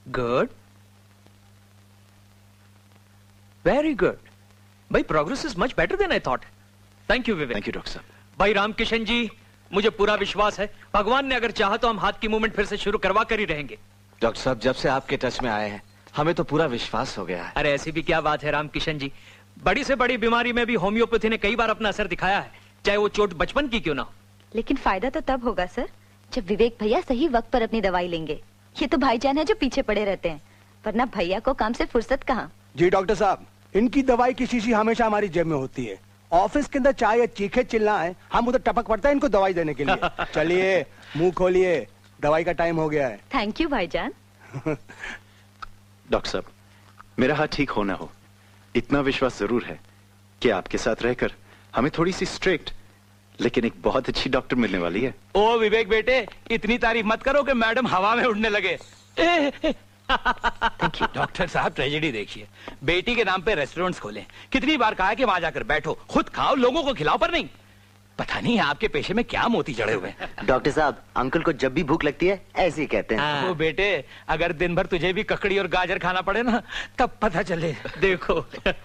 Good, very good भाई, progress is much better than I thought. Thank you Vivek. Thank you doctor साहब। भाई रामकिशन जी, मुझे पूरा विश्वास है भगवान ने अगर चाहा तो हम हाथ की मूवमेंट फिर से शुरू करवा कर ही रहेंगे। डॉक्टर साहब, जब से आपके टच में आए हैं हमें तो पूरा विश्वास हो गया है। अरे ऐसी भी क्या बात है रामकिशन जी, बड़ी से बड़ी बीमारी में भी होम्योपैथी ने कई बार अपना असर दिखाया है, चाहे वो चोट बचपन की क्यों ना हो। लेकिन फायदा तो तब होगा सर जब विवेक भैया सही वक्त पर अपनी दवाई लेंगे। ये तो भाईजान है जो पीछे पड़े रहते हैं, वरना भैया को काम से फुर्सत कहाँ। जी डॉक्टर साहब, इनकी दवाई की शीशी हमेशा हमारी जेब में होती है। ऑफिस के अंदर चाय या चीखे चिल्लाएं, हम उधर टपक पड़ता है इनको दवाई देने के लिए। चलिए मुंह खोलिए, दवाई का टाइम हो गया है। थैंक यू भाईजान। डॉक्टर साहब, मेरा हाथ ठीक हो ना हो, इतना विश्वास जरूर है कि आपके साथ रहकर हमें थोड़ी सी स्ट्रिक्ट लेकिन एक बहुत अच्छी डॉक्टर मिलने वाली है। ओ विवेक बेटे, इतनी तारीफ मत करो कि मैडम हवा में उड़ने लगे। डॉक्टर साहब, ट्रेजेडी देखिए, बेटी के नाम पे रेस्टोरेंट्स खोले, कितनी बार कहा है कि वहां जाकर बैठो, खुद खाओ, लोगों को खिलाओ, पर नहीं। पता नहीं आपके पेशे में क्या मोती चढ़े हुए हैं। डॉक्टर साहब, अंकल को जब भी भूख लगती है ऐसे ही कहते हैं। ओ बेटे, अगर दिन भर तुझे भी ककड़ी और गाजर खाना पड़े ना, तब पता चले। देखो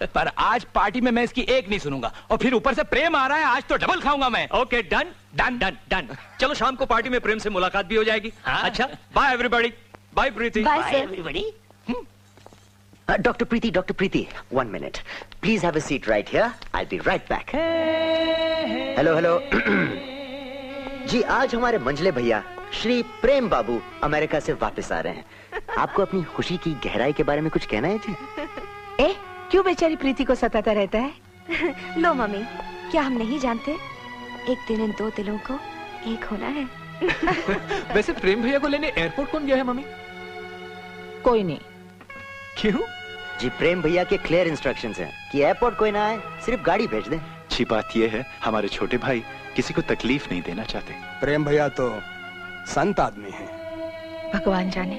पर आज पार्टी में मैं इसकी एक नहीं सुनूंगा, और फिर ऊपर से प्रेम आ रहा है, आज तो डबल खाऊंगा मैं। Okay, done done done done. चलो शाम को पार्टी में प्रेम से मुलाकात भी हो जाएगी। अच्छा, bye everybody. Bye Preeti. Bye everybody. Doctor Preeti, 1 minute please have a seat right here, I will be right back. Hello ji, आज हमारे मंझले भैया श्री प्रेम बाबू अमेरिका से वापस आ रहे हैं। आपको अपनी खुशी की गहराई के बारे में कुछ कहना है जी? क्यों बेचारी प्रीति को सताता रहता है? लो मम्मी, क्या हम नहीं जानते एक दिन इन दो दिलों को एक होना है। वैसे प्रेम भैया को लेने एयरपोर्ट कौन गया है मम्मी? कोई नहीं। क्यों? जी, प्रेम भैया के क्लियर इंस्ट्रक्शंस हैं कि एयरपोर्ट कोई ना आए, सिर्फ गाड़ी भेज दें। अच्छी बात यह है हमारे छोटे भाई किसी को तकलीफ नहीं देना चाहते। प्रेम भैया तो संत आदमी हैं। भगवान जाने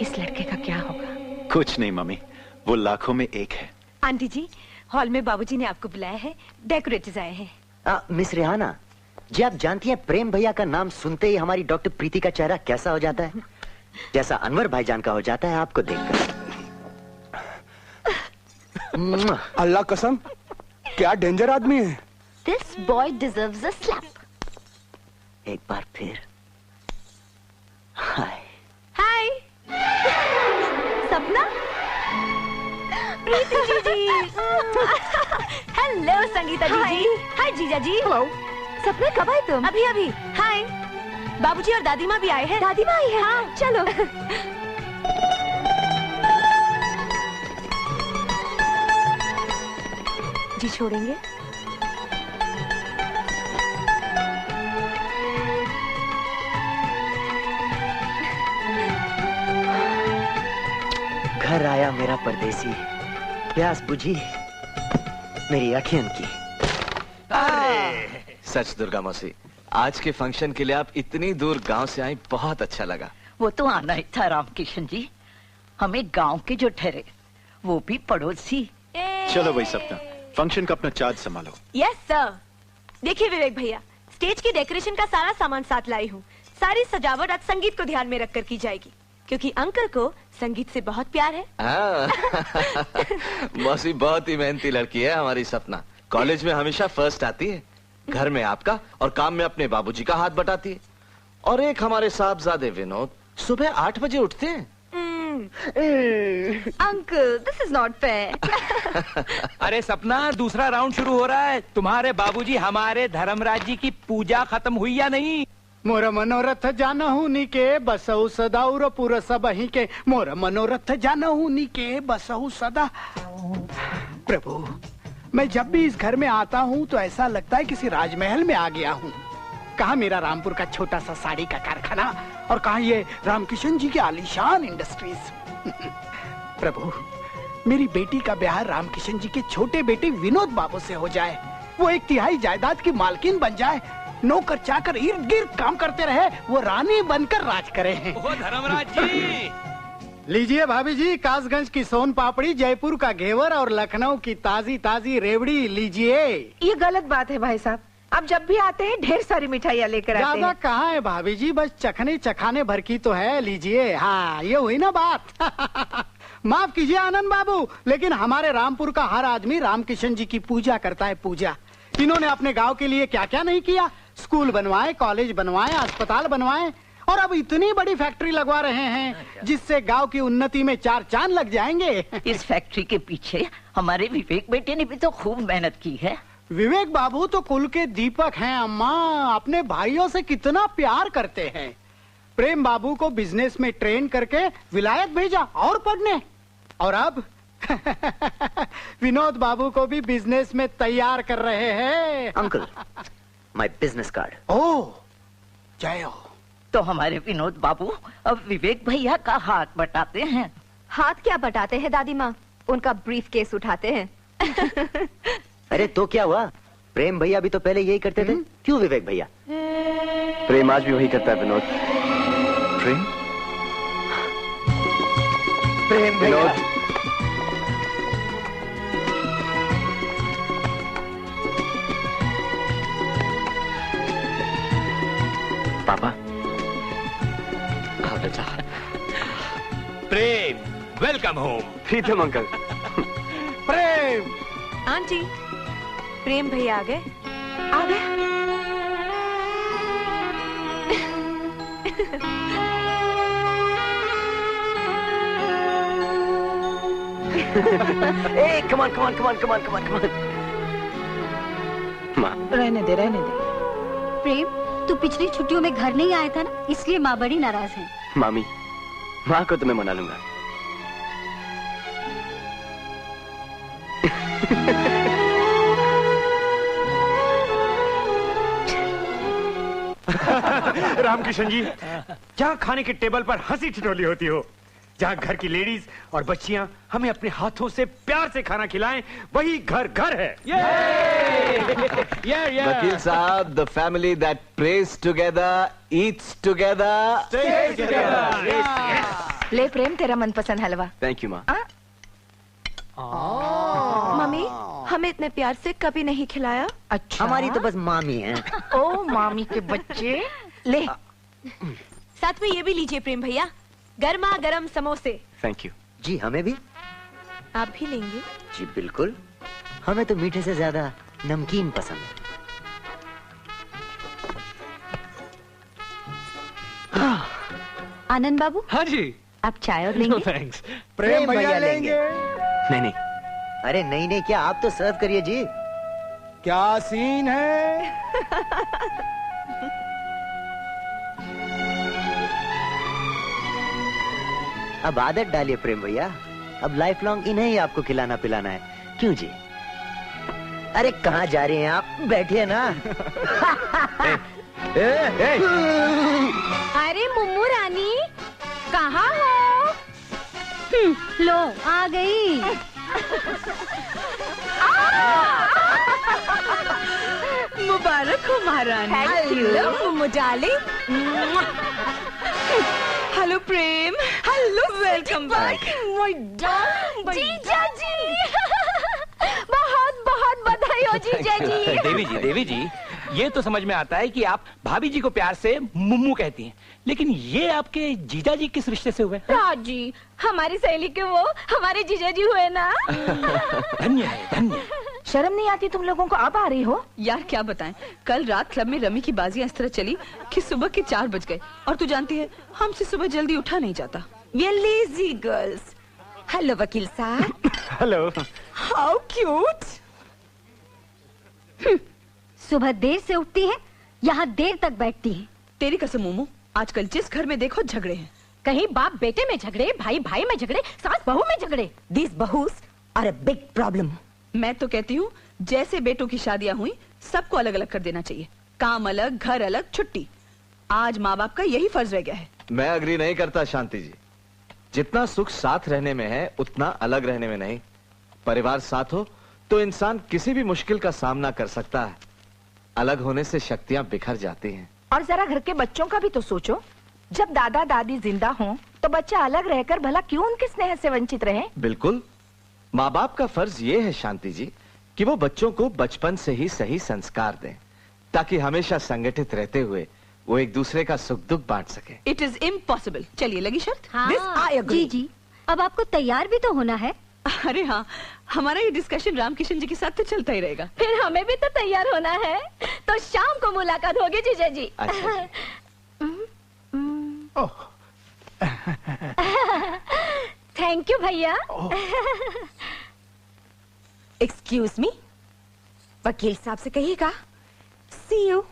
इस लड़के का क्या होगा। कुछ नहीं मम्मी, वो लाखों में एक है। आंटी जी, हॉल में बाबूजी ने आपको बुलाया है, डेकोरेटर्स आए हैं। मिस रेहाना जी, आप जानती हैं प्रेम भैया का नाम सुनते ही हमारी डॉक्टर प्रीति का चेहरा कैसा हो जाता है? जैसा अनवर भाईजान का हो जाता है आपको देखकर। अल्लाह कसम, क्या डेंजर आदमी है। This boy deserves a slap. एक बार फिर हाय। हाय सपना, प्रीति जीजी। हेलो संगीता जीजी। हाय जीजा जी। हेलो सपना, कब आए तुम? अभी अभी। हाय, बाबूजी और दादी माँ भी आए हैं। दादी माँ आई है? हाँ चलो। जी छोड़ेंगे? घर आया मेरा परदेसी, प्यास बुझी मेरी अखियन की। सच दुर्गा मौसी, आज के फंक्शन के लिए आप इतनी दूर गांव से आई, बहुत अच्छा लगा। वो तो आना ही था रामकिशन जी, हमें गांव के जो ठहरे वो भी पड़ोसी। चलो भाई सपना, फंक्शन का अपना चार्ज संभालो। Yes sir. देखिए विवेक भैया, स्टेज की डेकोरेशन का सारा सामान साथ लाई हूँ। सारी सजावट आज संगीत को ध्यान में रखकर की जाएगी, क्योंकि अंकल को संगीत से बहुत प्यार है। मौसी बहुत ही मेहनती लड़की है हमारी सपना। कॉलेज में हमेशा फर्स्ट आती है, घर में आपका और काम में अपने बाबूजी का हाथ बटाती है। और एक हमारे साहबजादे विनोद सुबह 8 बजे उठते हैं। Uncle, this is not fair. अरे सपना, दूसरा राउंड शुरू हो रहा है। तुम्हारे बाबूजी हमारे धर्मराज जी की पूजा खत्म हुई या नहीं? मोर मनोरथ जानहु निके बसहु सदा उर पुर सबहि के, मोर मनोरथ जानहु निके बसहु सदा। प्रभु, मैं जब भी इस घर में आता हूँ तो ऐसा लगता है किसी राजमहल में आ गया हूँ। कहाँ मेरा रामपुर का छोटा सा साड़ी का कारखाना, और कहाँ ये रामकिशन जी की आलीशान इंडस्ट्रीज। प्रभु, मेरी बेटी का ब्याह रामकिशन जी के छोटे बेटे विनोद बाबू से हो जाए, वो 1/3 जायदाद की मालकिन बन जाए, नौकर चाकर इर्द गिर्द काम करते रहे, वो रानी बनकर राज करे। धर्मराज जी, लीजिए भाभी जी, कासगंज की सोन पापड़ी, जयपुर का घेवर और लखनऊ की ताजी ताजी रेवड़ी लीजिए। ये गलत बात है भाई साहब, आप जब भी आते हैं ढेर सारी मिठाइयाँ लेकर आते ज्यादा हैं। कहाँ है भाभी जी, बस चखने चखाने भर की तो है, लीजिए। हाँ, ये हुई ना बात। माफ कीजिए आनंद बाबू, लेकिन हमारे रामपुर का हर आदमी रामकिशन जी की पूजा करता है, पूजा। इन्होंने अपने गांव के लिए क्या क्या नहीं किया, स्कूल बनवाए, कॉलेज बनवाए, अस्पताल बनवाए, और अब इतनी बड़ी फैक्ट्री लगवा रहे हैं जिससे गांव की उन्नति में 4 चांद लग जाएंगे। इस फैक्ट्री के पीछे हमारे विवेक बेटे ने भी तो खूब मेहनत की है। विवेक बाबू तो कुल के दीपक हैं अम्मा, अपने भाइयों से कितना प्यार करते हैं। प्रेम बाबू को बिजनेस में ट्रेन करके विलायत भेजा और पढ़ने, और अब विनोद बाबू को भी बिजनेस में तैयार कर रहे हैं। Uncle, my business card. Oh, जय हो। तो हमारे विनोद बाबू अब विवेक भैया का हाथ बटाते हैं। हाथ क्या बटाते हैं दादी माँ, उनका ब्रीफ केस उठाते हैं। अरे तो क्या हुआ, प्रेम भैया भी तो पहले यही करते थे, क्यों विवेक भैया? प्रेम आज भी वही करता है विनोद। प्रेम? प्रेम भैया। पापा। हाँ बेटा। प्रेम, वेलकम होम। प्रीतम अंकल। प्रेम। आंटी, प्रेम भैया आ गए। आ गए? ए, come on, come on, come on, come on, come on, come on. माँ। रहने दे, रहने दे। प्रेम, तू पिछली छुट्टियों में घर नहीं आया था ना, इसलिए माँ बड़ी नाराज है। मामी, माँ को तो मैं मना लूंगा। रामकिशन जी, जहाँ खाने के टेबल पर हंसी ठिठोली होती हो, जहाँ घर की लेडीज और बच्चियाँ हमें अपने हाथों से प्यार से खाना खिलाएं, वही घर घर है। वकील साहब, the family that praise together, eats together, stage together. ले प्रेम, तेरा मनपसंद हलवा। थैंक यू माँ। मम्मी, हमें इतने प्यार से कभी नहीं खिलाया। अच्छा, हमारी तो बस मामी है। ओ मामी के बच्चे। ले, साथ में ये भी लीजिए प्रेम भैया, गर्मा गर्म समोसे। Thank you. जी हमें भी। आप भी लेंगे? जी बिल्कुल, हमें तो मीठे से ज्यादा नमकीन पसंद है। आनंद बाबू, हाँ जी। आप चाय और लेंगे? थैंक्स। प्रेम भैया लेंगे। नहीं नहीं, अरे नहीं नहीं, क्या आप तो सर्व करिए जी। क्या सीन है। अब आदत डालिए प्रेम भैया, अब लाइफ लॉन्ग इन्हें ही आपको खिलाना पिलाना है, क्यों जी? अरे कहाँ जा रहे हैं आप, बैठिए ना। अरे मुम्मू रानी, कहाँ हो? लो आ गई। मुबारक हो महारानी। Hello Mummu darling. Hello Prem. Hello, welcome back my darling. जीजा जी, बहुत बहुत बधाई हो जीजा जी। देवी जी, ये तो समझ में आता है कि आप भाभी जी को प्यार से मुम्मू कहती हैं, लेकिन ये आपके जीजा जी किस रिश्ते से हुए? राजी, हमारी सहेली के वो हमारे जीजा जी हुए ना। धन्य है, धन्य। शर्म नहीं आती तुम लोगों को? अब आ रही हो? यार क्या बताएं, कल रात क्लब में रमी की बाजियां इस तरह चली कि सुबह के 4 बज गए, और तू जानती है हमसे सुबह जल्दी उठा नहीं जाता। We are lazy girls. Hello वकील साहब। हेलो। How cute. सुबह देर से उठती है, यहाँ देर तक बैठती है। तेरी कसम मोमो, आजकल जिस घर में देखो झगड़े हैं। कहीं बाप बेटे में झगड़े, भाई भाई में झगड़े, सास बहू में झगड़े। These bahus are a big problem. मैं तो कहती हूँ जैसे बेटों की शादियां हुई सबको अलग अलग कर देना चाहिए, काम अलग, घर अलग, छुट्टी। आज माँ बाप का यही फर्ज रह गया है। मैं अग्री नहीं करता शांति जी। जितना सुख साथ रहने में है उतना अलग रहने में नहीं। परिवार साथ हो तो इंसान किसी भी मुश्किल का सामना कर सकता है, अलग होने से शक्तियां बिखर जाती हैं। और जरा घर के बच्चों का भी तो सोचो, जब दादा दादी जिंदा हों तो बच्चा अलग रहकर भला क्यों उनके स्नेह से वंचित रहे? बिल्कुल, माँ बाप का फर्ज ये है शांति जी कि वो बच्चों को बचपन से ही सही संस्कार दें, ताकि हमेशा संगठित रहते हुए वो एक दूसरे का सुख दुख बांट सके। It is impossible. चलिए लगी शर्त? हाँ, This I agree. जी जी, अब आपको तैयार भी तो होना है। अरे हाँ, हमारा ये डिस्कशन रामकिशन जी के साथ तो चलता ही रहेगा। फिर हमें भी तो तैयार होना है। तो शाम को मुलाकात होगी जीजा जी। अच्छा थैंक यू भैया। एक्सक्यूज मी, वकील साहब से कहिएगा सी यू।